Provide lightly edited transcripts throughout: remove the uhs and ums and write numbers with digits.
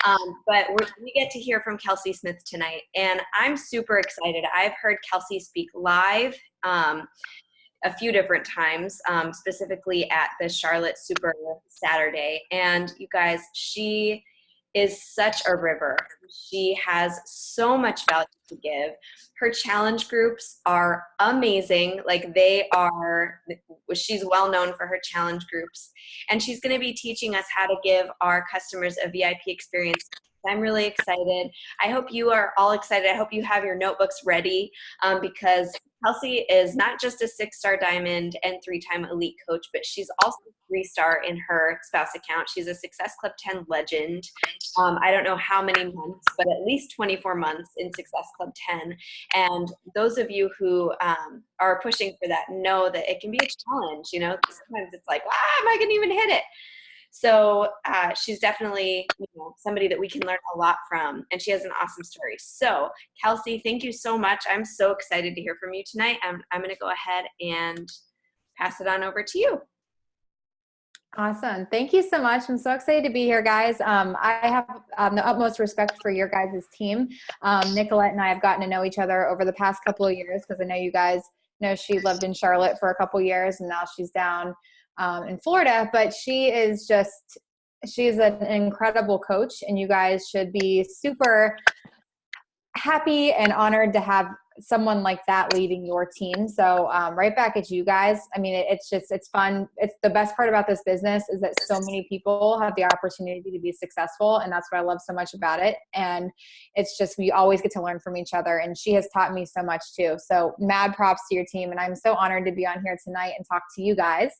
We get to hear from Kelsey Smith tonight, and I'm super excited. I've heard Kelsey speak live a few different times, specifically at the Charlotte Super Saturday. And you guys, she is such a river. She has so much value to give. Her challenge groups are amazing. Like she's well known for her challenge groups. And she's going to be teaching us how to give our customers a VIP experience. I'm really excited. I hope you are all excited. I hope you have your notebooks ready because Kelsey is not just a 6-star diamond and 3-time elite coach, but she's also 3-star in her spouse account. She's a Success Club 10 legend. I don't know how many months, but at least 24 months in Success Club 10. And those of you who are pushing for that know that it can be a challenge. You know, sometimes it's like, am I going to even hit it? So she's definitely somebody that we can learn a lot from, and she has an awesome story. So Kelsey, thank you so much. I'm so excited to hear from you tonight. I'm going to go ahead and pass it on over to you. Awesome. Thank you so much. I'm so excited to be here, guys. I have the utmost respect for your guys' team. Nicolette and I have gotten to know each other over the past couple of years because I know you guys know she lived in Charlotte for a couple of years, and now she's down in Florida, but she's an incredible coach, and you guys should be super happy and honored to have someone like that leading your team. So right back at you guys. I mean, it's fun. It's the best part about this business is that so many people have the opportunity to be successful. And that's what I love so much about it. And it's just, we always get to learn from each other. And she has taught me so much too. So mad props to your team. And I'm so honored to be on here tonight and talk to you guys.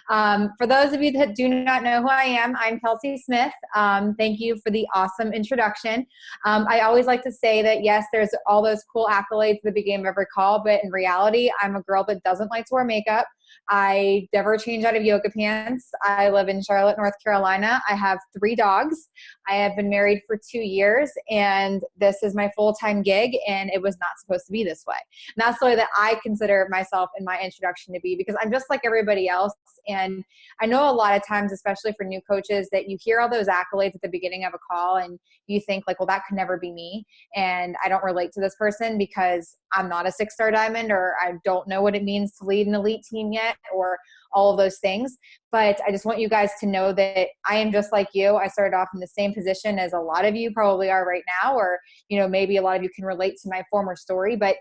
For those of you that do not know who I am, I'm Kelsey Smith. Thank you for the awesome introduction. I always like to say that, yes, there's all those cool accolades at the beginning of every call, but in reality, I'm a girl that doesn't like to wear makeup. I never change out of yoga pants. I live in Charlotte, North Carolina. I have 3 dogs. I have been married for 2 years, and this is my full-time gig, and it was not supposed to be this way. And that's the way that I consider myself in my introduction to be, because I'm just like everybody else. And I know a lot of times, especially for new coaches, that you hear all those accolades at the beginning of a call and you think like, well, that could never be me. And I don't relate to this person because I'm not a 6-star diamond, or I don't know what it means to lead an elite team yet, or all of those things. But I just want you guys to know that I am just like you. I started off in the same position as a lot of you probably are right now, or, maybe a lot of you can relate to my former story, but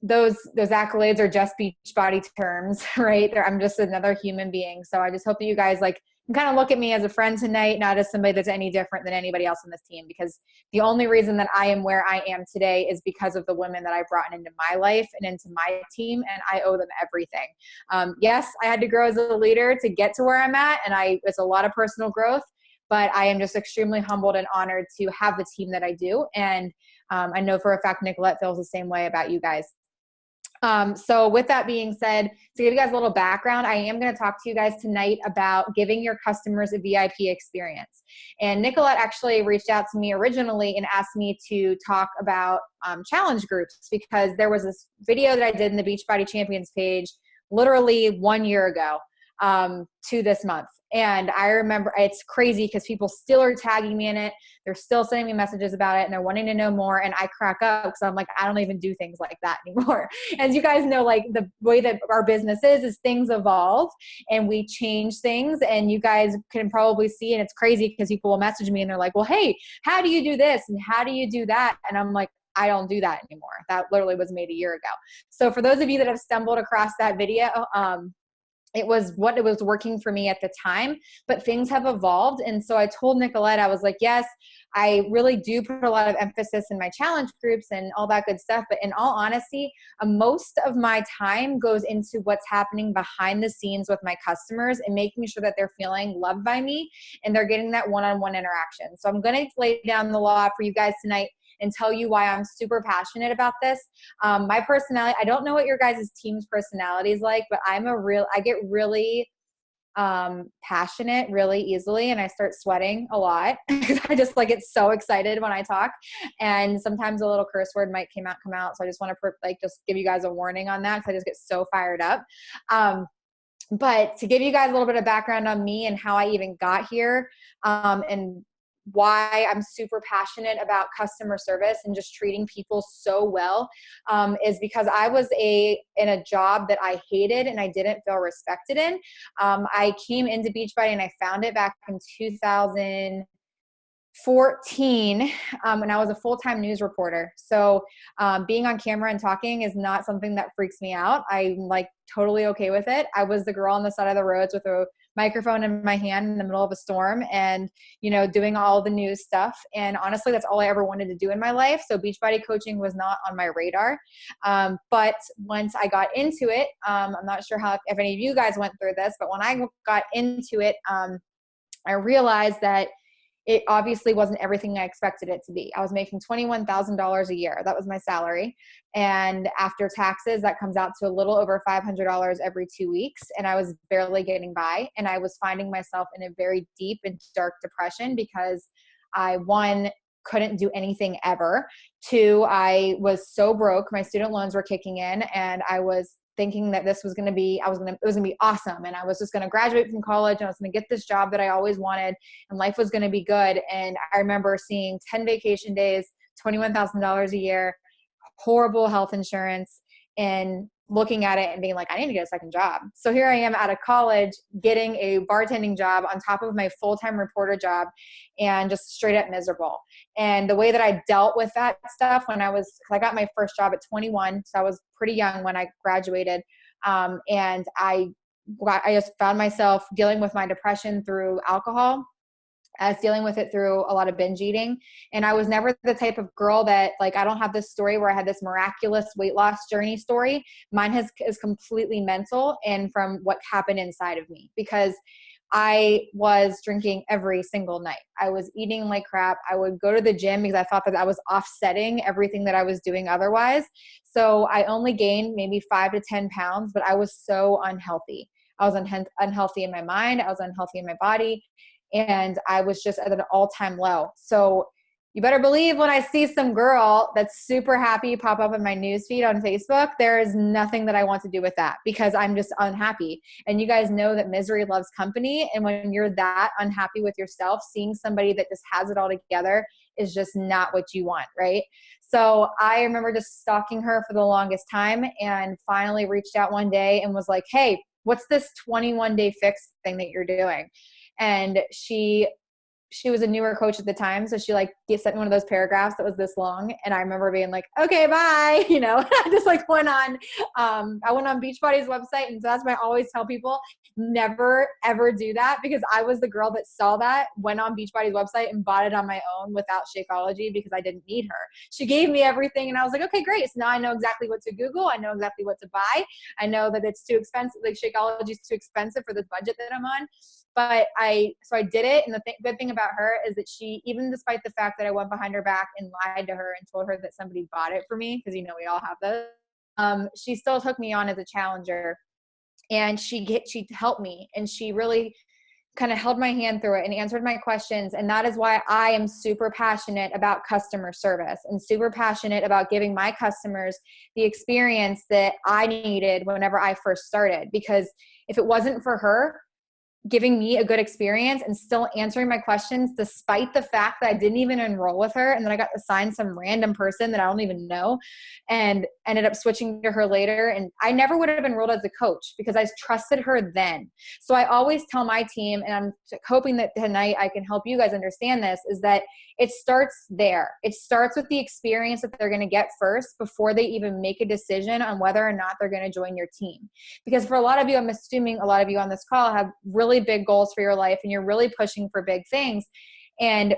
those accolades are just beach body terms, right? I'm just another human being. So I just hope that you guys can kind of look at me as a friend tonight, not as somebody that's any different than anybody else on this team, because the only reason that I am where I am today is because of the women that I brought into my life and into my team, and I owe them everything. Yes, I had to grow as a leader to get to where I'm at, and it's a lot of personal growth, but I am just extremely humbled and honored to have the team that I do. And I know for a fact Nicolette feels the same way about you guys. So with that being said, to give you guys a little background, I am going to talk to you guys tonight about giving your customers a VIP experience. And Nicolette actually reached out to me originally and asked me to talk about challenge groups, because there was this video that I did in the Beachbody Champions page literally 1 year ago to this month. And I remember it's crazy because people still are tagging me in it. They're still sending me messages about it, and they're wanting to know more. And I crack up because I'm like, I don't even do things like that anymore. As you guys know, like the way that our business is things evolve and we change things. And you guys can probably see, and it's crazy because people will message me and they're like, well, hey, how do you do this? And how do you do that? And I'm like, I don't do that anymore. That literally was made a year ago. So for those of you that have stumbled across that video, it was what it was working for me at the time, but things have evolved. And so I told Nicolette, I was like, yes, I really do put a lot of emphasis in my challenge groups and all that good stuff. But in all honesty, most of my time goes into what's happening behind the scenes with my customers and making sure that they're feeling loved by me and they're getting that one-on-one interaction. So I'm going to lay down the law for you guys tonight and tell you why I'm super passionate about this. My personality, I don't know what your guys' team's personality is like, but I get really passionate really easily, and I start sweating a lot because I just get so excited when I talk, and sometimes a little curse word might come out. So I just want to just give you guys a warning on that because I just get so fired up. But to give you guys a little bit of background on me and how I even got here, and why I'm super passionate about customer service and just treating people so well, is because I was in a job that I hated and I didn't feel respected in. I came into Beachbody and I found it back in 2014 when I was a full-time news reporter. So being on camera and talking is not something that freaks me out. I'm like totally okay with it. I was the girl on the side of the roads with a microphone in my hand in the middle of a storm and, doing all the news stuff. And honestly, that's all I ever wanted to do in my life. So Beachbody coaching was not on my radar. But once I got into it, I'm not sure if any of you guys went through this, but when I got into it, I realized that it obviously wasn't everything I expected it to be. I was making $21,000 a year. That was my salary. And after taxes, that comes out to a little over $500 every 2 weeks. And I was barely getting by. And I was finding myself in a very deep and dark depression because I, one, couldn't do anything ever. Two, I was so broke. My student loans were kicking in and I was thinking that this was going to be, it was going to be awesome. And I was just going to graduate from college and I was going to get this job that I always wanted and life was going to be good. And I remember seeing 10 vacation days, $21,000 a year, horrible health insurance, and looking at it and being like, I need to get a second job. So here I am out of college getting a bartending job on top of my full-time reporter job and just straight up miserable. And the way that I dealt with that stuff I got my first job at 21. So I was pretty young when I graduated. And I just found myself dealing with my depression through alcohol. I was dealing with it through a lot of binge eating. And I was never the type of girl that I don't have this story where I had this miraculous weight loss journey story. Mine is completely mental and from what happened inside of me, because I was drinking every single night. I was eating like crap. I would go to the gym because I thought that I was offsetting everything that I was doing otherwise. So I only gained maybe 5 to 10 pounds, but I was so unhealthy. I was unhealthy in my mind. I was unhealthy in my body. And I was just at an all-time low. So you better believe when I see some girl that's super happy pop up in my newsfeed on Facebook, there is nothing that I want to do with that because I'm just unhappy. And you guys know that misery loves company. And when you're that unhappy with yourself, seeing somebody that just has it all together is just not what you want, right? So I remember just stalking her for the longest time and finally reached out one day and was like, hey, what's this 21-day fix thing that you're doing? And she was a newer coach at the time. So she sent me one of those paragraphs that was this long. And I remember being like, okay, bye. I just went on, I went on Beachbody's website. And so that's why I always tell people never, ever do that, because I was the girl that saw that, went on Beachbody's website and bought it on my own without Shakeology because I didn't need her. She gave me everything. And I was like, okay, great. So now I know exactly what to Google. I know exactly what to buy. I know that it's too expensive. Shakeology is too expensive for this budget that I'm on. But I did it. And the good thing about her is that she, even despite the fact that I went behind her back and lied to her and told her that somebody bought it for me, because we all have those, she still took me on as a challenger. And she helped me. And she really kind of held my hand through it and answered my questions. And that is why I am super passionate about customer service and super passionate about giving my customers the experience that I needed whenever I first started. Because if it wasn't for her giving me a good experience and still answering my questions, despite the fact that I didn't even enroll with her, and then I got assigned some random person that I don't even know and ended up switching to her later. And I never would have enrolled as a coach because I trusted her then. So I always tell my team, and I'm hoping that tonight I can help you guys understand this, is that it starts there. It starts with the experience that they're going to get first before they even make a decision on whether or not they're going to join your team. Because for a lot of you, I'm assuming a lot of you on this call have really big goals for your life and you're really pushing for big things. And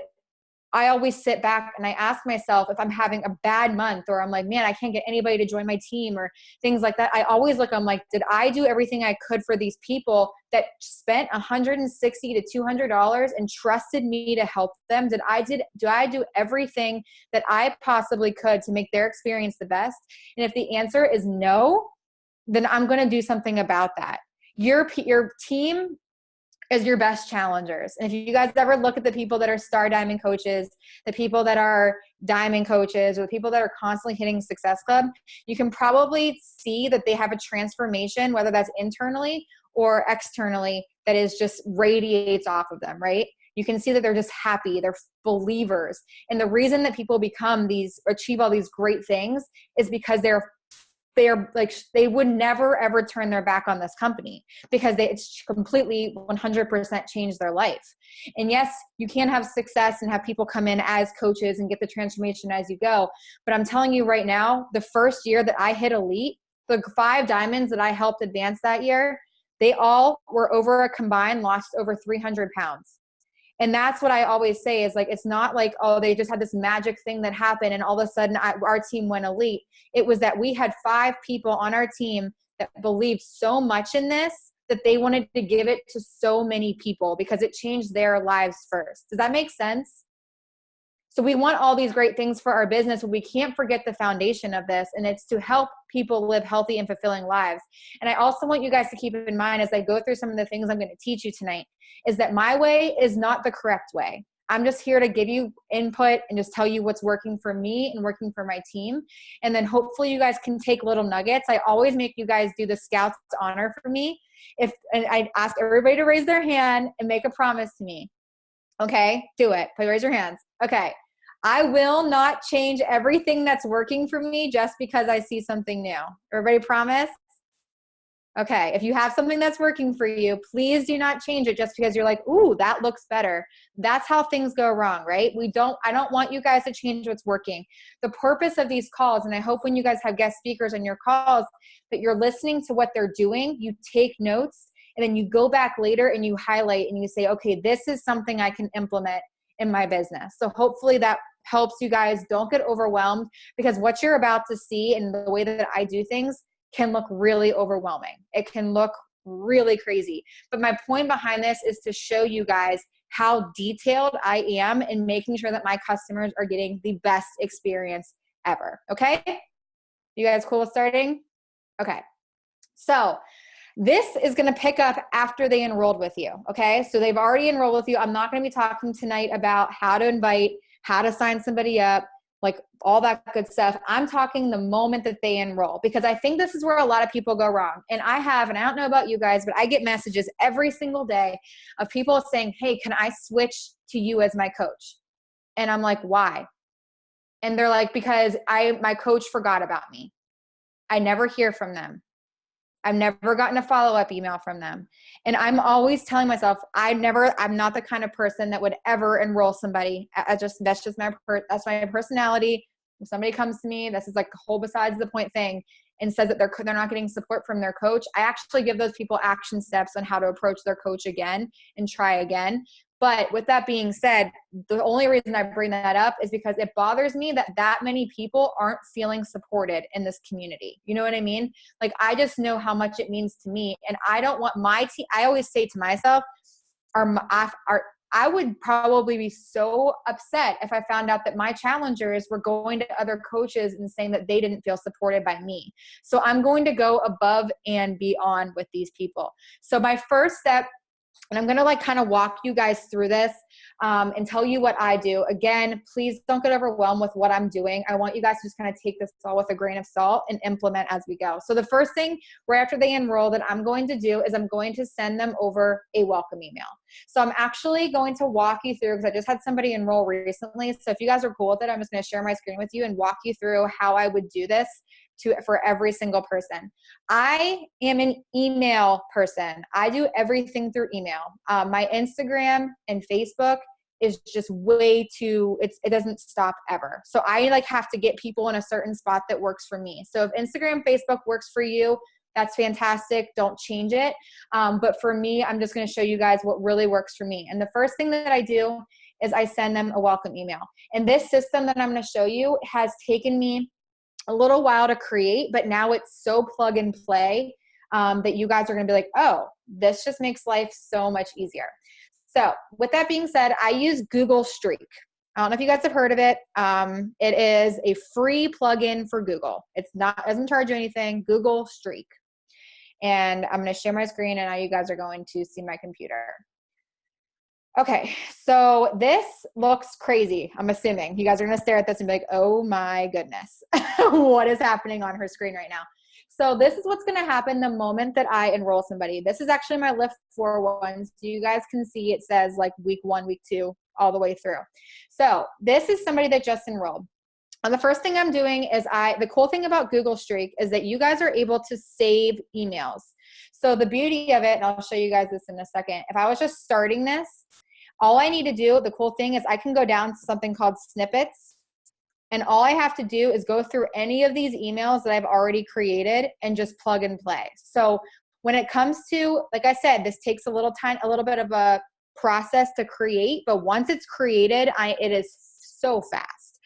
I always sit back and I ask myself if I'm having a bad month or I'm like, man, I can't get anybody to join my team or things like that. I always look, I'm like, did I do everything I could for these people that spent $160 to $200 and trusted me to help them? Do I do everything that I possibly could to make their experience the best? And if the answer is no, then I'm going to do something about that. Your team is your best challengers. And if you guys ever look at the people that are star diamond coaches, the people that are diamond coaches, or the people that are constantly hitting Success Club, you can probably see that they have a transformation, whether that's internally or externally, that is just radiates off of them, right? You can see that they're just happy. They're believers. And the reason that people achieve all these great things is because they're like, they would never ever turn their back on this company because it's completely 100% changed their life. And yes, you can have success and have people come in as coaches and get the transformation as you go. But I'm telling you right now, the first year that I hit elite, the 5 diamonds that I helped advance that year, they all were over a combined lost over 300 pounds. And that's what I always say is like, it's not like, oh, they just had this magic thing that happened and all of a sudden our team went elite. It was that we had 5 people on our team that believed so much in this that they wanted to give it to so many people because it changed their lives first. Does that make sense? So we want all these great things for our business, but we can't forget the foundation of this, and it's to help people live healthy and fulfilling lives. And I also want you guys to keep in mind as I go through some of the things I'm going to teach you tonight is that my way is not the correct way. I'm just here to give you input and just tell you what's working for me and working for my team. And then hopefully you guys can take little nuggets. I always make you guys do the Scouts honor for me. And I ask everybody to raise their hand and make a promise to me. Okay, do it. Please raise your hands. Okay. I will not change everything that's working for me just because I see something new. Everybody promise? Okay. If you have something that's working for you, please do not change it just because you're like, ooh, that looks better. That's how things go wrong, right? I don't want you guys to change what's working. The purpose of these calls, and I hope when you guys have guest speakers on your calls that you're listening to what they're doing, you take notes, and then you go back later and you highlight and you say, okay, this is something I can implement in my business. So hopefully that helps you guys. Don't get overwhelmed because what you're about to see and the way that I do things can look really overwhelming. It can look really crazy. But my point behind this is to show you guys how detailed I am in making sure that my customers are getting the best experience ever. Okay? You guys cool with starting? Okay. So this is going to pick up after they enrolled with you. Okay. So they've already enrolled with you. I'm not going to be talking tonight about how to invite, how to sign somebody up, like all that good stuff. I'm talking the moment that they enroll because I think this is where a lot of people go wrong. And I don't know about you guys, but I get messages every single day of people saying, hey, can I switch to you as my coach? And I'm like, why? And they're like, because my coach forgot about me. I never hear from them. I've never gotten a follow-up email from them. And I'm always telling myself, I'm not the kind of person that would ever enroll somebody. That's just my personality. If somebody comes to me, this is like a whole besides the point thing and says that they're not getting support from their coach, I actually give those people action steps on how to approach their coach again and try again. But with that being said, the only reason I bring that up is because it bothers me that many people aren't feeling supported in this community. You know what I mean? Like, I just know how much it means to me. And I don't want my team, I always say to myself, I would probably be so upset if I found out that my challengers were going to other coaches and saying that they didn't feel supported by me. So I'm going to go above and beyond with these people. So my first step, and I'm going to kind of walk you guys through this and tell you what I do. Again, please don't get overwhelmed with what I'm doing. I want you guys to just kind of take this all with a grain of salt and implement as we go. So the first thing right after they enroll that I'm going to do is I'm going to send them over a welcome email. So I'm actually going to walk you through, because I just had somebody enroll recently. So if you guys are cool with it, I'm just going to share my screen with you and walk you through how I would do this for every single person. I am an email person. I do everything through email. My Instagram and Facebook is just way too, it doesn't stop ever. So I have to get people in a certain spot that works for me. So if Instagram, Facebook works for you, that's fantastic. Don't change it. But for me, I'm just going to show you guys what really works for me. And the first thing that I do is I send them a welcome email. And this system that I'm going to show you has taken me a little while to create, but now it's so plug and play that you guys are going to be like, oh, this just makes life so much easier. So with that being said, I use Google Streak. I don't know if you guys have heard of it. It is a free plugin for Google. Doesn't charge you anything. Google Streak. And I'm going to share my screen, and now you guys are going to see my computer. Okay, so this looks crazy, I'm assuming. You guys are going to stare at this and be like, oh my goodness, what is happening on her screen right now? So this is what's going to happen the moment that I enroll somebody. This is actually my Lift 4 one. So you guys can see it says like week 1, week 2, all the way through. So this is somebody that just enrolled. And the first thing I'm doing is the cool thing about Google Streak is that you guys are able to save emails. So the beauty of it, and I'll show you guys this in a second. If I was just starting this, all I need to do, the cool thing is I can go down to something called snippets. And all I have to do is go through any of these emails that I've already created and just plug and play. So when it comes to, like I said, this takes a little bit of a process to create, but once it's created, it is so fast.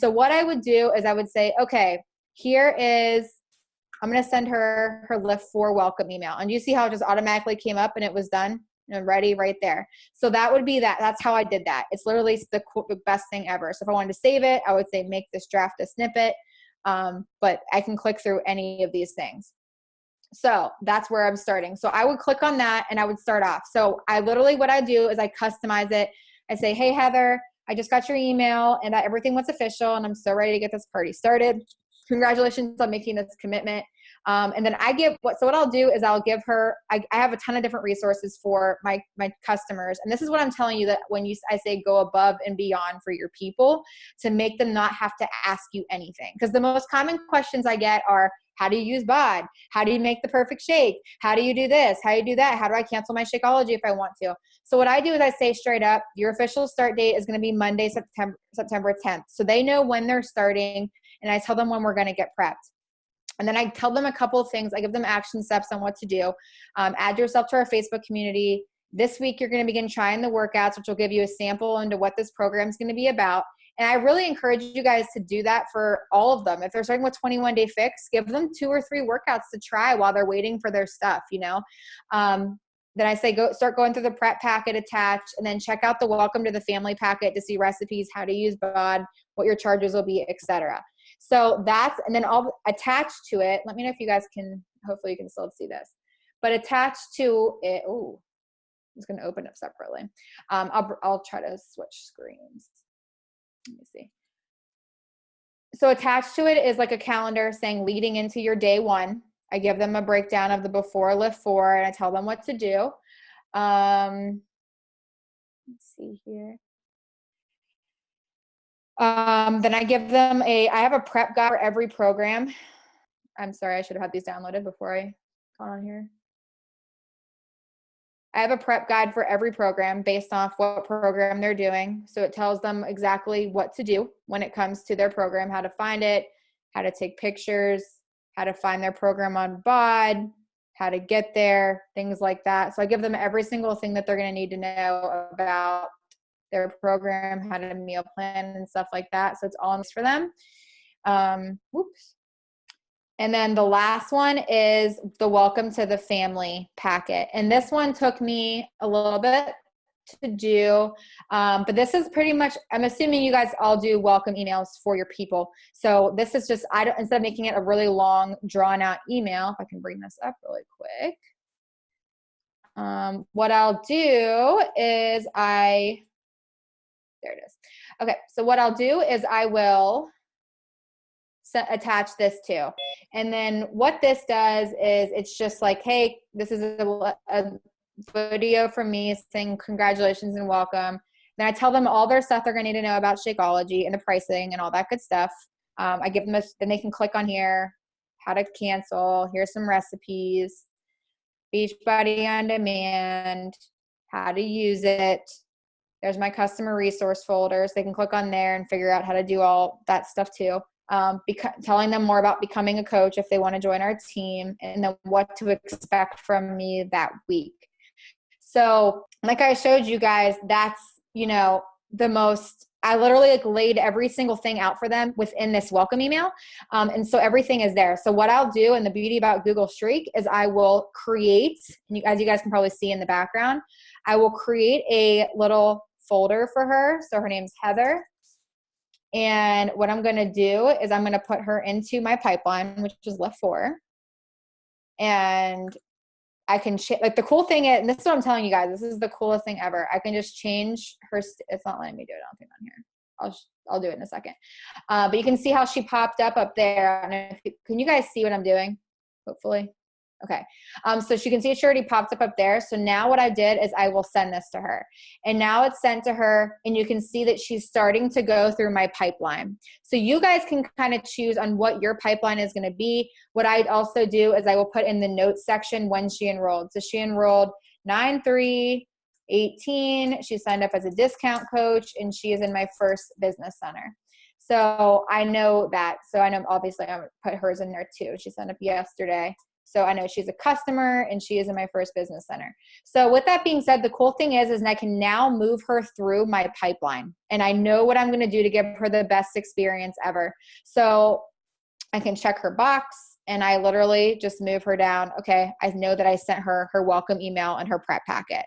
So what I would do is I would say, okay, I'm going to send her Lift 4 welcome email. And you see how it just automatically came up and it was done and ready right there. So that would be that. That's how I did that. It's literally the best thing ever. So if I wanted to save it, I would say make this draft a snippet. But I can click through any of these things. So that's where I'm starting. So I would click on that and I would start off. So what I do is I customize it. I say, hey, Heather, I just got your email and that everything was official and I'm so ready to get this party started. Congratulations on making this commitment. And then what I'll do is I'll give her, I have a ton of different resources for my customers. And this is what I'm telling you, that when I say go above and beyond for your people to make them not have to ask you anything. Because the most common questions I get are, how do you use BOD? How do you make the perfect shake? How do you do this? How do you do that? How do I cancel my Shakeology if I want to? So what I do is I say straight up, your official start date is going to be Monday, September 10th. So they know when they're starting, and I tell them when we're going to get prepped. And then I tell them a couple of things. I give them action steps on what to do. Add yourself to our Facebook community. This week, you're going to begin trying the workouts, which will give you a sample into what this program is going to be about. And I really encourage you guys to do that for all of them. If they're starting with 21 Day Fix, give them 2 or 3 workouts to try while they're waiting for their stuff, Then I say, start going through the prep packet attached, and then check out the welcome to the family packet to see recipes, how to use BOD, what your charges will be, etc. So and then all attached to it, let me know if you guys hopefully you can still see this, but attached to it, it's going to open up separately. I'll try to switch screens. Let me see. So attached to it is like a calendar saying leading into your day 1. I give them a breakdown of the before Lift 4 and I tell them what to do. Let's see here. Then I give them I have a prep guide for every program. I'm sorry, I should have had these downloaded before I got on here. I have a prep guide for every program based off what program they're doing. So it tells them exactly what to do when it comes to their program, how to find it, how to take pictures, how to find their program on BOD, how to get there, things like that. So I give them every single thing that they're going to need to know about their program, how to meal plan and stuff like that. So it's all in this for them. And then the last one is the welcome to the family packet. And this one took me a little bit to do, but this is pretty much, I'm assuming you guys all do welcome emails for your people. So this is just, instead of making it a really long drawn out email, if I can bring this up really quick. What I'll do is there it is. Okay, so what I'll do is I will attach this too. And then what this does is it's just like, hey, this is a video from me saying congratulations and welcome. Then I tell them all their stuff they're going to need to know about Shakeology and the pricing and all that good stuff. I give them then they can click on here, how to cancel. Here's some recipes, Beachbody on Demand, how to use it. There's my customer resource folders. They can click on there and figure out how to do all that stuff too. Telling them more about becoming a coach if they want to join our team, and then what to expect from me that week. So like I showed you guys, that's, I literally laid every single thing out for them within this welcome email. And so everything is there. So what I'll do, and the beauty about Google Streak, is I will create, as you guys can probably see in the background, I will create a little folder for her. So her name's Heather. And what I'm going to do is I'm going to put her into my pipeline, which is Lift 4. And I can like the cool thing is, and this is what I'm telling you guys, this is the coolest thing ever. I can just change her. It's not letting me do it. I don't think on here. I'll do it in a second. But you can see how she popped up there. Can you guys see what I'm doing? Hopefully. Okay. So she can see she already popped up there. So now what I did is I will send this to her. And now it's sent to her, and you can see that she's starting to go through my pipeline. So you guys can kind of choose on what your pipeline is going to be. What I'd also do is I will put in the notes section when she enrolled. So she enrolled 9/3/18. She signed up as a discount coach, and she is in my first business center. So I know that. So I know obviously I'm going to put hers in there too. She signed up yesterday. So I know she's a customer, and she is in my first business center. So with that being said, the cool thing is I can now move her through my pipeline, and I know what I'm going to do to give her the best experience ever. So I can check her box, and I literally just move her down. Okay, I know that I sent her her welcome email and her prep packet.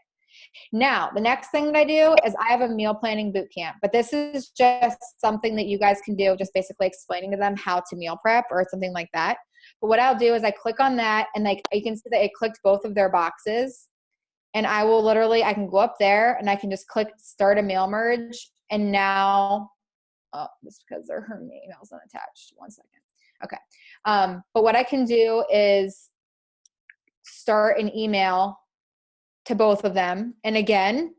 Now, the next thing that I do is I have a meal planning boot camp, but this is just something that you guys can do, just basically explaining to them how to meal prep or something like that. But what I'll do is I click on that, and like you can see that it clicked both of their boxes, and I will literally, I can go up there and I can just click start a mail merge. And now, oh, it's because her email's unattached. 1 second. Okay. But what I can do is start an email to both of them. And again,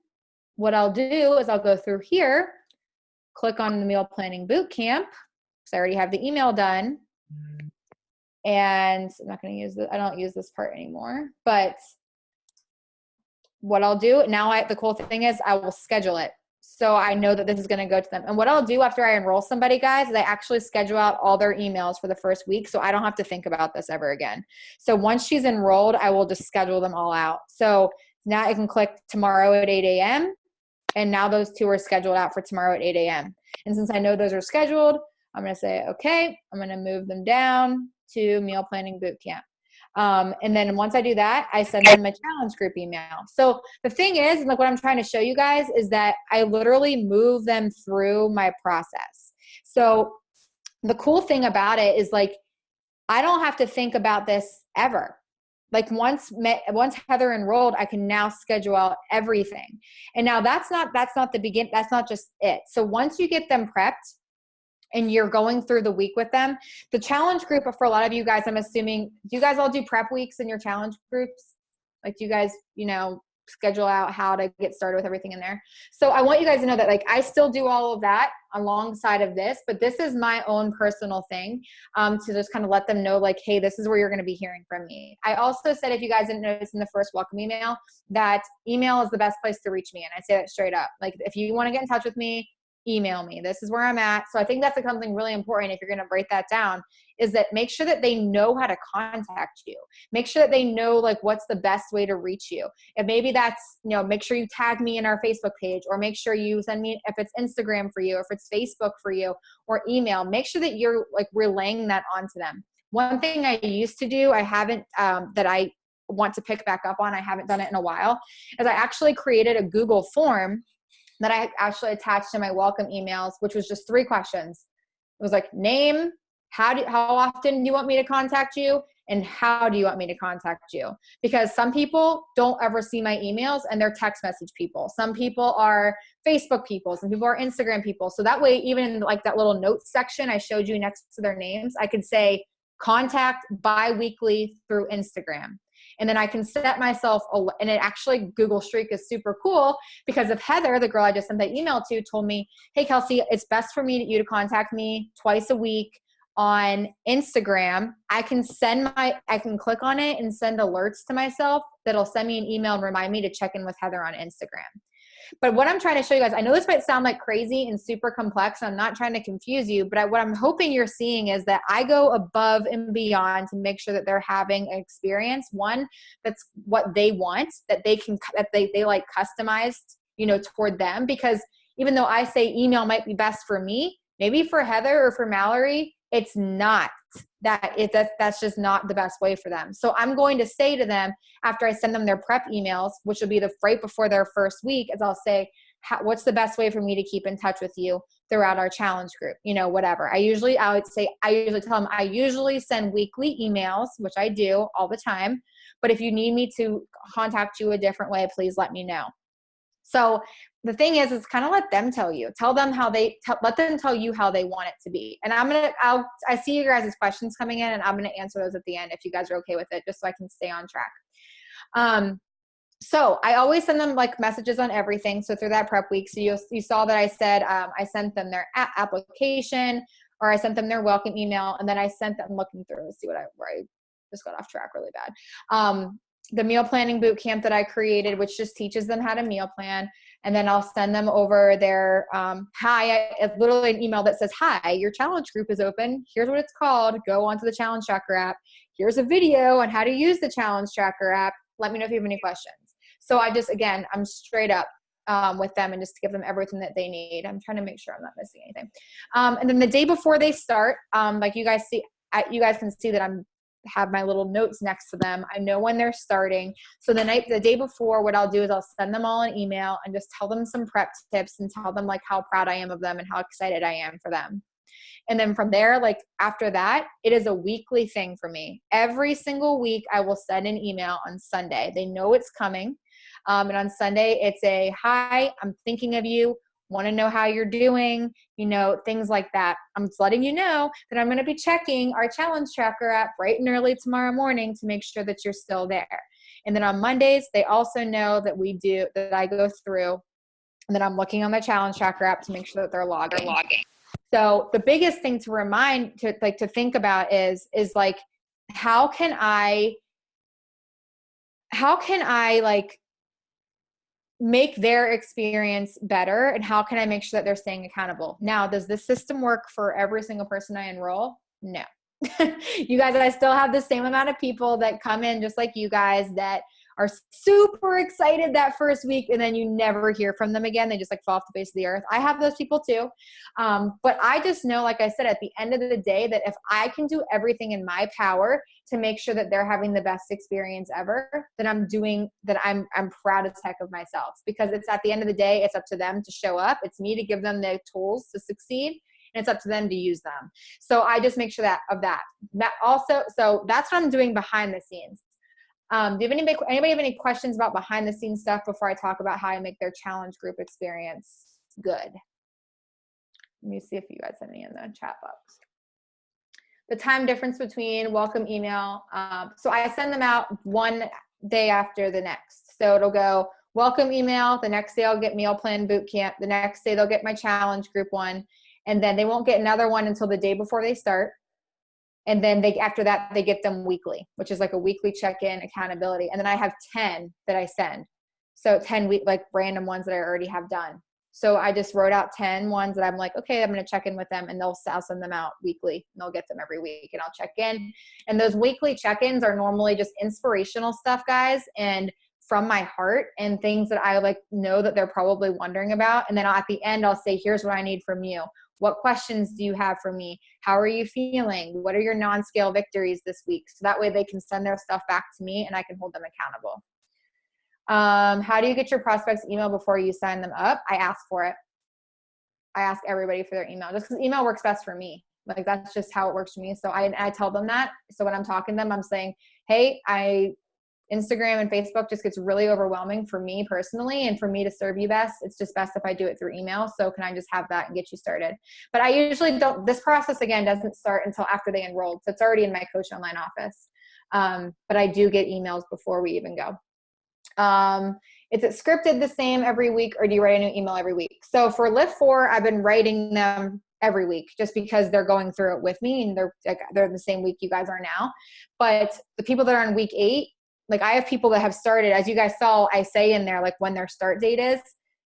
what I'll do is I'll go through here, click on the meal planning boot camp, because I already have the email done. And I'm not going to use I don't use this part anymore, but what I'll do now, the cool thing is I will schedule it. So I know that this is going to go to them. And what I'll do after I enroll somebody, guys, is I actually schedule out all their emails for the first week. So I don't have to think about this ever again. So once she's enrolled, I will just schedule them all out. So now I can click tomorrow at 8 a.m. And now those two are scheduled out for tomorrow at 8 a.m. And since I know those are scheduled, I'm going to say, okay, I'm going to move them down to meal planning boot camp. And then once I do that, I send them a challenge group email. So the thing is, and like what I'm trying to show you guys is that I literally move them through my process. So the cool thing about it is like, I don't have to think about this ever. Like once Heather enrolled, I can now schedule out everything. And now that's not just it. So once you get them prepped, and you're going through the week with them, the challenge group for a lot of you guys, I'm assuming, do you guys all do prep weeks in your challenge groups? Like, do you guys, schedule out how to get started with everything in there? So I want you guys to know that like I still do all of that alongside of this, but this is my own personal thing to just kind of let them know like, hey, this is where you're going to be hearing from me. I also said, if you guys didn't notice in the first welcome email, that email is the best place to reach me. And I say that straight up. Like if you want to get in touch with me, email me. This is where I'm at. So I think that's something really important if you're going to break that down, is that make sure that they know how to contact you. Make sure that they know like what's the best way to reach you. If maybe that's, make sure you tag me in our Facebook page, or make sure you send me, if it's Instagram for you, if it's Facebook for you, or email, make sure that you're like relaying that onto them. One thing I used to do, I haven't, that I want to pick back up on, I haven't done it in a while, is I actually created a Google form that I actually attached to my welcome emails, which was just 3 questions. It was like name, how often do you want me to contact you, and how do you want me to contact you? Because some people don't ever see my emails and they're text message people. Some people are Facebook people. Some people are Instagram people. So that way, even in like that little notes section I showed you next to their names, I could say contact bi-weekly through Instagram. And then I can set myself, and it actually, Google Streak is super cool, because if Heather, the girl I just sent that email to, told me, hey, Kelsey, it's best for you to contact me twice a week on Instagram, I can click on it and send alerts to myself that'll send me an email and remind me to check in with Heather on Instagram. But what I'm trying to show you guys, I know this might sound like crazy and super complex, and I'm not trying to confuse you, but what I'm hoping you're seeing is that I go above and beyond to make sure that they're having an experience, one, that's what they want, that they like customized, toward them. Because even though I say email might be best for me, maybe for Heather or for Mallory, it's not. That's just not the best way for them. So I'm going to say to them after I send them their prep emails, which will be right before their first week, is I'll say, what's the best way for me to keep in touch with you throughout our challenge group? Whatever. I usually tell them I usually send weekly emails, which I do all the time. But if you need me to contact you a different way, please let me know. So the thing is kind of let them tell you, let them tell you how they want it to be. And I see you guys' questions coming in, and I'm going to answer those at the end if you guys are okay with it, just so I can stay on track. So I always send them like messages on everything. So through that prep week, so you saw that I said, I sent them their application, or I sent them their welcome email. And then I sent them, looking through, let's see where I just got off track really bad. The meal planning boot camp that I created, which just teaches them how to meal plan. And then I'll send them over their, literally an email that says, hi, your challenge group is open. Here's what it's called. Go onto the challenge tracker app. Here's a video on how to use the challenge tracker app. Let me know if you have any questions. So I'm straight up with them, and just to give them everything that they need. I'm trying to make sure I'm not missing anything. And then the day before they start, like you guys can see that have my little notes next to them. I know when they're starting. So the day before, what I'll do is I'll send them all an email and just tell them some prep tips and tell them like how proud I am of them and how excited I am for them. And then from there, like after that, it is a weekly thing for me. Every single week, I will send an email on Sunday. They know it's coming. And on Sunday, it's hi, I'm thinking of you, want to know how you're doing, things like that. I'm just letting you know that I'm going to be checking our challenge tracker app bright and early tomorrow morning to make sure that you're still there. And then on Mondays, they also know that I go through and then I'm looking on the challenge tracker app to make sure that they're logging. So the biggest thing to think about is like, how can I like make their experience better, and how can I make sure that they're staying accountable? Now, does this system work for every single person I enroll? No. You guys, I still have the same amount of people that come in just like you guys that are super excited that first week, and then you never hear from them again. They just like fall off the face of the earth. I have those people too. But I just know, like I said, at the end of the day, that if I can do everything in my power to make sure that they're having the best experience ever, then I'm proud as heck of myself, because it's at the end of the day, it's up to them to show up. It's me to give them the tools to succeed, and it's up to them to use them. So I just make sure that also, so that's what I'm doing behind the scenes. Do you have anybody have any questions about behind the scenes stuff before I talk about how I make their challenge group experience good? Let me see if you guys have any in the chat box. The time difference between welcome email. So I send them out one day after the next. So it'll go welcome email. The next day I'll get meal plan boot camp. The next day they'll get my challenge group one. And then they won't get another one until the day before they start. And then after that, they get them weekly, which is like a weekly check-in accountability. And then I have 10 that I send. So 10 like random ones that I already have done. So I just wrote out 10 ones that I'm like, okay, I'm going to check in with them, and I'll send them out weekly, and they'll get them every week, and I'll check in. And those weekly check-ins are normally just inspirational stuff, guys, and from my heart, and things that I like know that they're probably wondering about. And then at the end, I'll say, here's what I need from you. What questions do you have for me? How are you feeling? What are your non-scale victories this week? So that way they can send their stuff back to me, and I can hold them accountable. How do you get your prospects' email before you sign them up? I ask for it. I ask everybody for their email, just because email works best for me. Like that's just how it works for me. So I tell them that. So when I'm talking to them, I'm saying, hey, Instagram and Facebook just gets really overwhelming for me personally, and for me to serve you best, it's just best if I do it through email. So can I just have that and get you started? But I usually don't, this process again doesn't start until after they enrolled. So it's already in my Coach Online office. But I do get emails before we even go. Is it scripted the same every week, or do you write a new email every week? So for Lift 4, I've been writing them every week just because they're going through it with me, and they're the same week you guys are now. But the people that are on week 8, like I have people that have started, as you guys saw, I say in there, like when their start date is.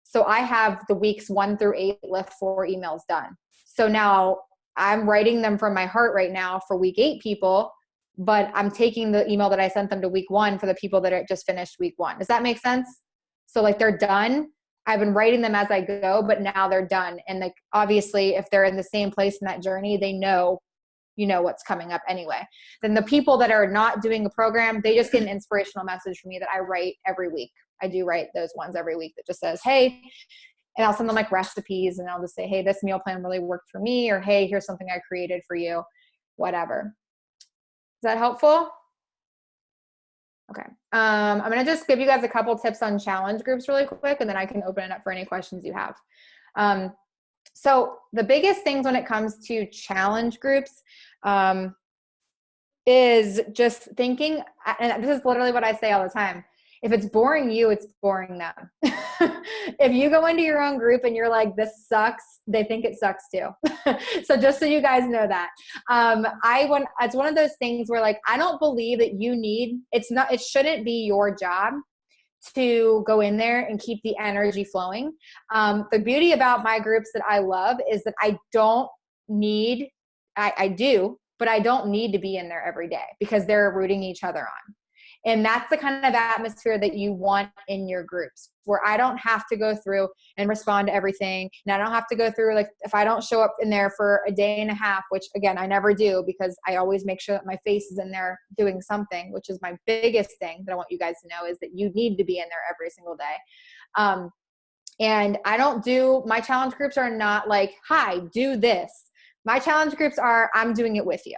So I have the weeks 1 through 8 Lift 4 emails done. So now I'm writing them from my heart right now for week 8 people, but I'm taking the email that I sent them to week 1 for the people that are just finished week 1. Does that make sense? So like they're done. I've been writing them as I go, but now they're done. And like, obviously if they're in the same place in that journey, they know, what's coming up anyway. Then the people that are not doing a program, they just get an inspirational message from me that I write every week. I do write those ones every week that just says, hey, and I'll send them like recipes, and I'll just say, hey, this meal plan really worked for me, or hey, here's something I created for you, whatever. Is that helpful? Okay. I'm going to just give you guys a couple tips on challenge groups really quick, and then I can open it up for any questions you have. So the biggest things when it comes to challenge groups is just thinking, and this is literally what I say all the time. If it's boring you, it's boring them. If you go into your own group and you're like, this sucks, they think it sucks too. So just so you guys know that. It's one of those things where like, I don't believe that it shouldn't be your job to go in there and keep the energy flowing. The beauty about my groups that I love is that I do, but I don't need to be in there every day because they're rooting each other on. And that's the kind of atmosphere that you want in your groups, where I don't have to go through and respond to everything. And I don't have to go through, like, if I don't show up in there for a day and a half, which again, I never do, because I always make sure that my face is in there doing something, which is my biggest thing that I want you guys to know, is that you need to be in there every single day. And my challenge groups are not like, hi, do this. My challenge groups are, I'm doing it with you.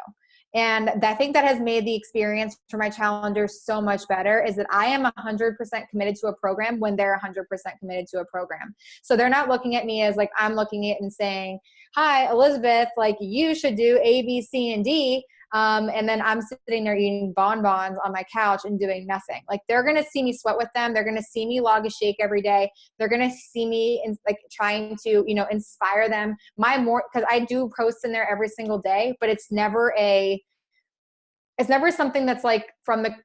And I think that has made the experience for my challengers so much better, is that I am 100% committed to a program when they're 100% committed to a program. So they're not looking at me as like, I'm looking at it and saying, hi, Elizabeth, like you should do A, B, C, and D. And then I'm sitting there eating bonbons on my couch and doing nothing. Like, they're going to see me sweat with them. They're going to see me log a shake every day. They're going to see me like trying to, inspire them. Because I do post in there every single day, but it's never something that's like from the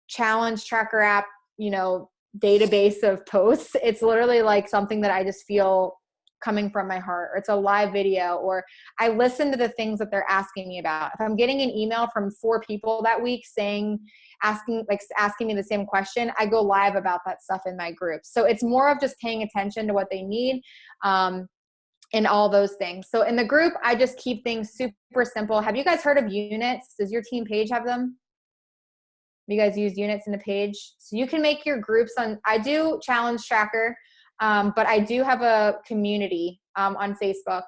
challenge tracker app, database of posts. It's literally like something that I just feel coming from my heart, or it's a live video, or I listen to the things that they're asking me about. If I'm getting an email from 4 people that week asking me the same question, I go live about that stuff in my group. So it's more of just paying attention to what they need, and all those things. So in the group, I just keep things super simple. Have you guys heard of units? Does your team page have them? You guys use units in the page? So you can make your groups I do challenge tracker, but I do have a community on Facebook.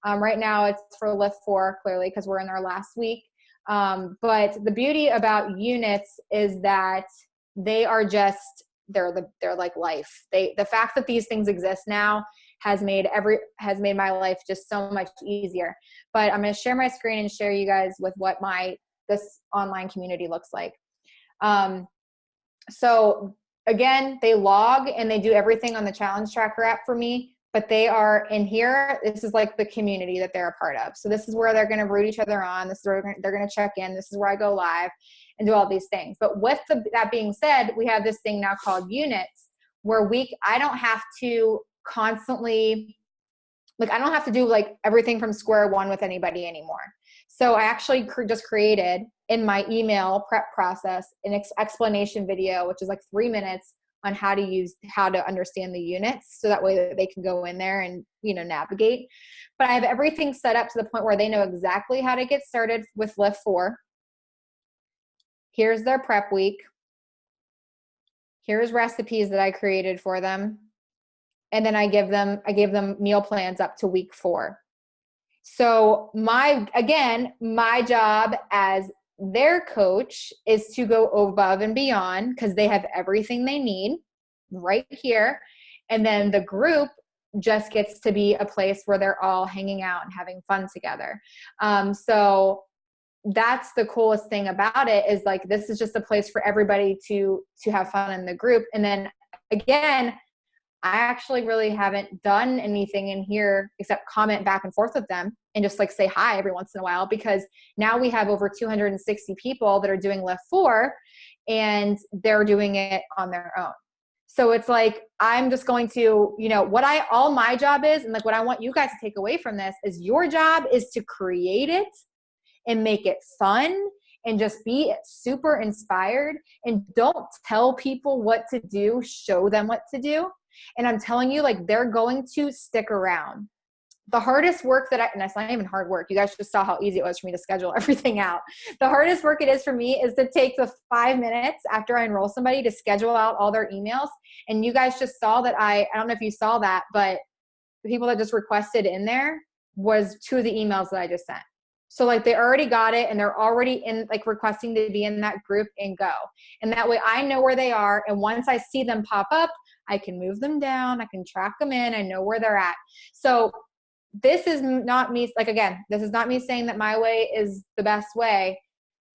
Right now it's for Lift 4, clearly, because we're in our last week. But the beauty about units is that they're like life. The fact that these things exist now has made my life just so much easier. But I'm going to share my screen and share you guys with what this online community looks like. So again, they log and they do everything on the challenge tracker app for me, but they are in here. This is like the community that they're a part of. So this is where they're going to root each other on. This is where they're going to check in. This is where I go live and do all these things. But with that being said, we have this thing now called units, where I don't have to constantly, I don't have to do like everything from square one with anybody anymore. So I actually just created in my email prep process an explanation video, which is like 3 minutes, on how to understand the units, so that way that they can go in there and navigate. But I have everything set up to the point where they know exactly how to get started with Lift 4. Here's their prep week. Here's recipes that I created for them. And then I gave them meal plans up to week 4. So my job as their coach is to go above and beyond, because they have everything they need right here. And then the group just gets to be a place where they're all hanging out and having fun together. So that's the coolest thing about it, is like, this is just a place for everybody to have fun in the group. And then again, I actually really haven't done anything in here except comment back and forth with them and just like say hi every once in a while, because now we have over 260 people that are doing Lift 4, and they're doing it on their own. So it's like, I'm just going to, all my job is, and like what I want you guys to take away from this is, your job is to create it and make it fun and just be super inspired, and don't tell people what to do, show them what to do. And I'm telling you, like, they're going to stick around. The hardest work and that's not even hard work. You guys just saw how easy it was for me to schedule everything out. The hardest work it is for me is to take the 5 minutes after I enroll somebody to schedule out all their emails. And you guys just saw that I don't know if you saw that, but the people that just requested in there was 2 of the emails that I just sent. So like they already got it and they're already in like requesting to be in that group and go. And that way I know where they are. And once I see them pop up, I can move them down. I can track them in. I know where they're at. So this is not me, like, again, this is not me saying that my way is the best way,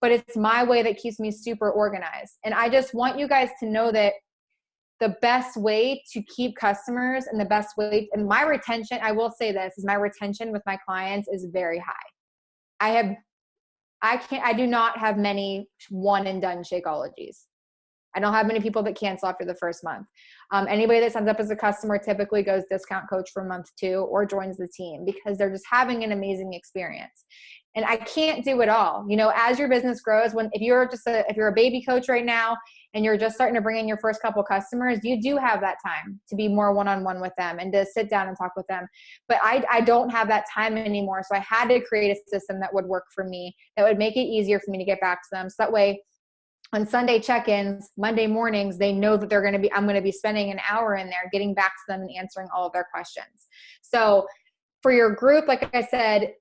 but it's my way that keeps me super organized. And I just want you guys to know that the best way to keep customers and the best way, and my retention, I will say this, is my retention with my clients is very high. I do not have many one and done Shakeologies. I don't have many people that cancel after the first month. Anybody that signs up as a customer typically goes discount coach for month 2 or joins the team because they're just having an amazing experience. And I can't do it all. You know, as your business grows, if you're a baby coach right now and you're just starting to bring in your first couple customers, you do have that time to be more one-on-one with them and to sit down and talk with them. But I don't have that time anymore. So I had to create a system that would work for me, that would make it easier for me to get back to them. So that way, on Sunday check-ins, Monday mornings, they know that I'm going to be spending an hour in there getting back to them and answering all of their questions. So for your group, like I said,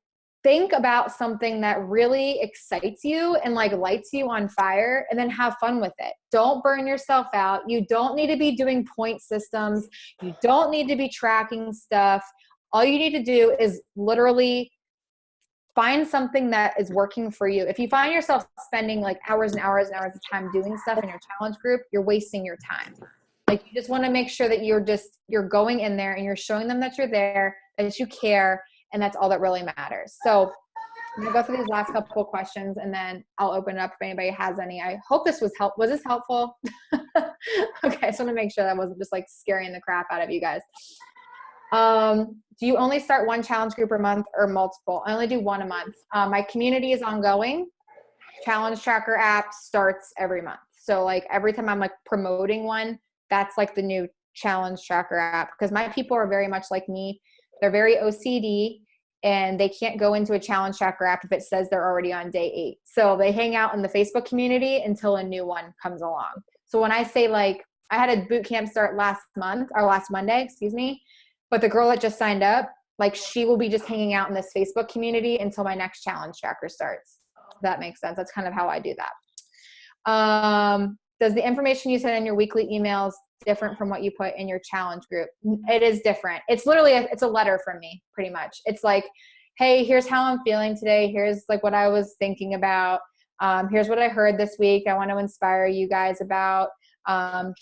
think about something that really excites you and like lights you on fire, and then have fun with it. Don't burn yourself out. You don't need to be doing point systems. You don't need to be tracking stuff. All you need to do is literally find something that is working for you. If you find yourself spending like hours and hours and hours of time doing stuff in your challenge group, you're wasting your time. Like, you just want to make sure that you're going in there and you're showing them that you're there, that you care, and that's all that really matters. So I'm gonna go through these last couple of questions and then I'll open it up if anybody has any. I hope this was Was this helpful? Okay, I just want to make sure that wasn't just like scaring the crap out of you guys. Do you only start one challenge group a month or multiple? I only do one a month. My community is ongoing. Challenge tracker app starts every month. So like every time I'm like promoting one, that's like the new challenge tracker app, because my people are very much like me. They're very OCD and they can't go into a challenge tracker app if it says they're already on day 8. So they hang out in the Facebook community until a new one comes along. So when I say, like, I had a boot camp start last Monday, excuse me, but the girl that just signed up, like, she will be just hanging out in this Facebook community until my next challenge tracker starts. If that makes sense. That's kind of how I do that. Does the information you send in your weekly emails different from what you put in your challenge group? It is different. It's literally, it's a letter from me, pretty much. It's like, hey, here's how I'm feeling today. Here's like what I was thinking about. Here's what I heard this week. I want to inspire you guys about.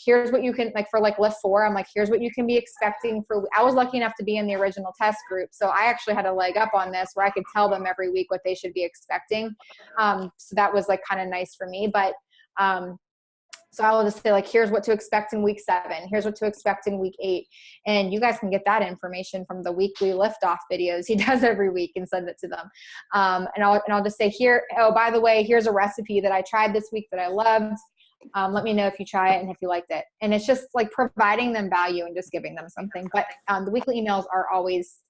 Here's what you can, like, for like lift 4, I'm like, here's what you can be expecting I was lucky enough to be in the original test group. So I actually had a leg up on this where I could tell them every week what they should be expecting. So that was like kind of nice for me. But, so I will just say, like, here's what to expect in week 7. Here's what to expect in week 8. And you guys can get that information from the weekly lift-off videos he does every week and send it to them. And I'll just say here, oh, by the way, here's a recipe that I tried this week that I loved. Let me know if you try it and if you liked it. And it's just like providing them value and just giving them something. But the weekly emails are always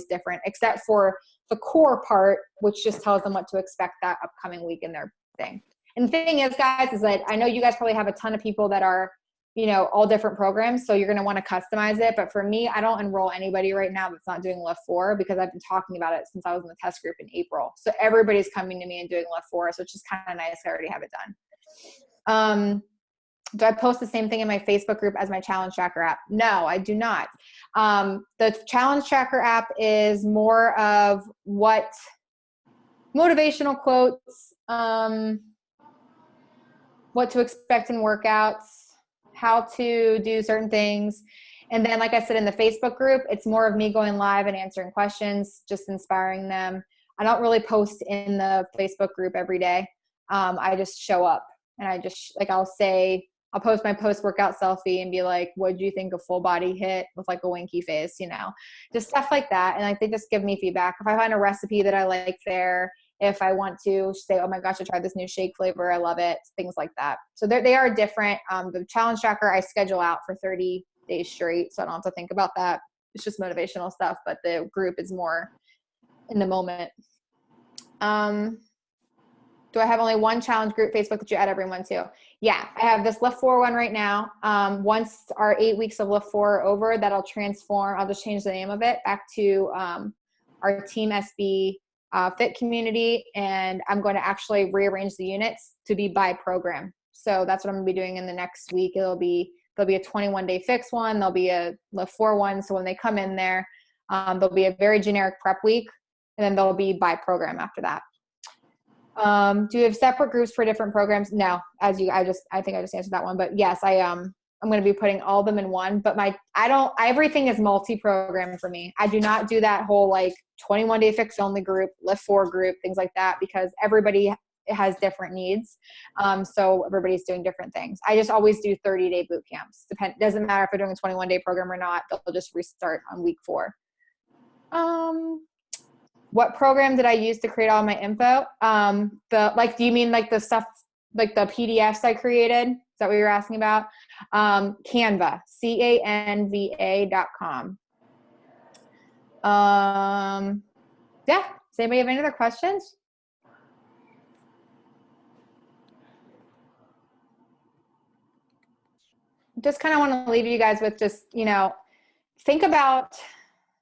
different, except for the core part, which just tells them what to expect that upcoming week in their thing. And the thing is, guys, is that I know you guys probably have a ton of people that are, you know, all different programs. So you're going to want to customize it. But for me, I don't enroll anybody right now that's not doing lift 4, because I've been talking about it since I was in the test group in April. So everybody's coming to me and doing lift 4. So it's just kind of nice. I already have it done. Do I post the same thing in my Facebook group as my challenge tracker app? No, I do not. The challenge tracker app is more of what motivational quotes, what to expect in workouts, how to do certain things. And then, like I said, in the Facebook group, it's more of me going live and answering questions, just inspiring them. I don't really post in the Facebook group every day. I just show up and I just, like, I'll post my post-workout selfie and be like, what do you think of full body hit with like a winky face, you know, just stuff like that. And like, they just give me feedback. If I find a recipe that I like there, if I want to say, oh my gosh, I tried this new shake flavor, I love it, things like that. So they are different. The challenge tracker I schedule out for 30 days straight, so I don't have to think about that. It's just motivational stuff, but the group is more in the moment. Do I have only one challenge group Facebook that you add everyone to? Yeah, I have this lift 4 one right now. Once our 8 weeks of lift 4 are over, that'll transform. I'll just change the name of it back to our Team SB fit community, and I'm going to actually rearrange the units to be by program. So that's what I'm going to be doing in the next week. There'll be a 21-day fix one. There'll be a 4 one. So when they come in there, there'll be a very generic prep week, and then there'll be by program after that. Do you have separate groups for different programs? No, I think I just answered that one, but yes, I'm going to be putting all of them in one, but everything is multi-program for me. I do not do that whole like 21-day fix only group, lift 4 group, things like that, because everybody has different needs. So everybody's doing different things. I just always do 30-day boot camps. Doesn't matter if they're doing a 21-day program or not, they'll just restart on week 4. What program did I use to create all my info? Do you mean like the stuff, like the PDFs I created? Is that what you're asking about? Canva, canva.com. Yeah. Does anybody have any other questions? Just kind of want to leave you guys with just, think about,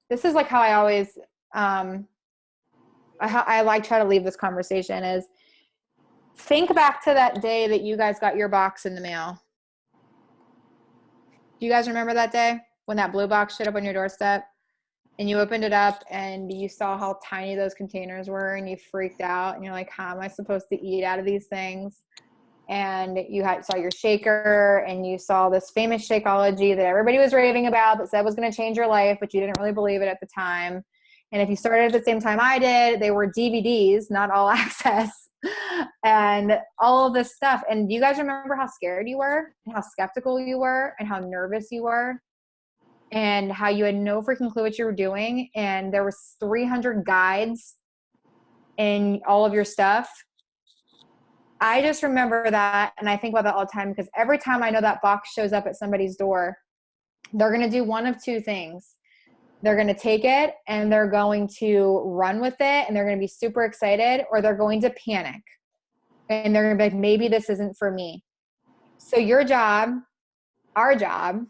this is like how I always, I like try to leave this conversation is, think back to that day that you guys got your box in the mail. Do you guys remember that day when that blue box showed up on your doorstep and you opened it up and you saw how tiny those containers were and you freaked out and you're like, how am I supposed to eat out of these things? And you saw your shaker and you saw this famous Shakeology that everybody was raving about that said was going to change your life, but you didn't really believe it at the time. And if you started at the same time I did, they were DVDs, not all access, and all of this stuff. And do you guys remember how scared you were and how skeptical you were and how nervous you were and how you had no freaking clue what you were doing? And there was 300 guides in all of your stuff. I just remember that, and I think about that all the time, because every time I know that box shows up at somebody's door, they're going to do one of 2 things. They're going to take it and they're going to run with it and they're going to be super excited, or they're going to panic and they're going to be like, maybe this isn't for me. So your job, our job,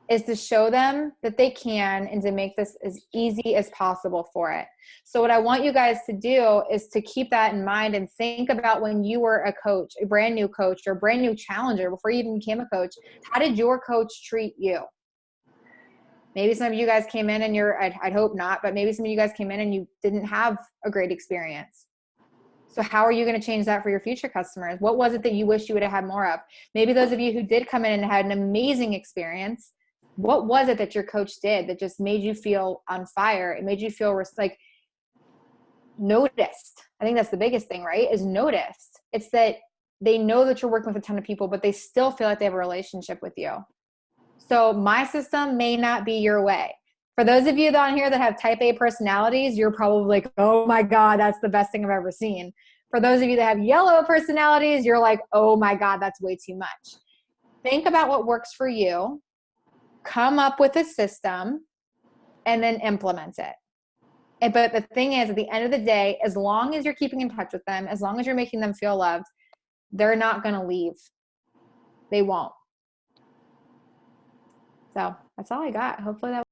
is to show them that they can and to make this as easy as possible for it. So what I want you guys to do is to keep that in mind and think about when you were a coach, a brand new coach or a brand new challenger before you even became a coach. How did your coach treat you? Maybe some of you guys came in and I'd hope not, but maybe some of you guys came in and you didn't have a great experience. So how are you going to change that for your future customers? What was it that you wish you would have had more of? Maybe those of you who did come in and had an amazing experience, what was it that your coach did that just made you feel on fire? It made you feel like noticed. I think that's the biggest thing, right? Is noticed. It's that they know that you're working with a ton of people, but they still feel like they have a relationship with you. So my system may not be your way. For those of you on here that have type A personalities, you're probably like, oh my God, that's the best thing I've ever seen. For those of you that have yellow personalities, you're like, oh my God, that's way too much. Think about what works for you, come up with a system, and then implement it. But the thing is, at the end of the day, as long as you're keeping in touch with them, as long as you're making them feel loved, they're not going to leave. They won't. So that's all I got. Hopefully that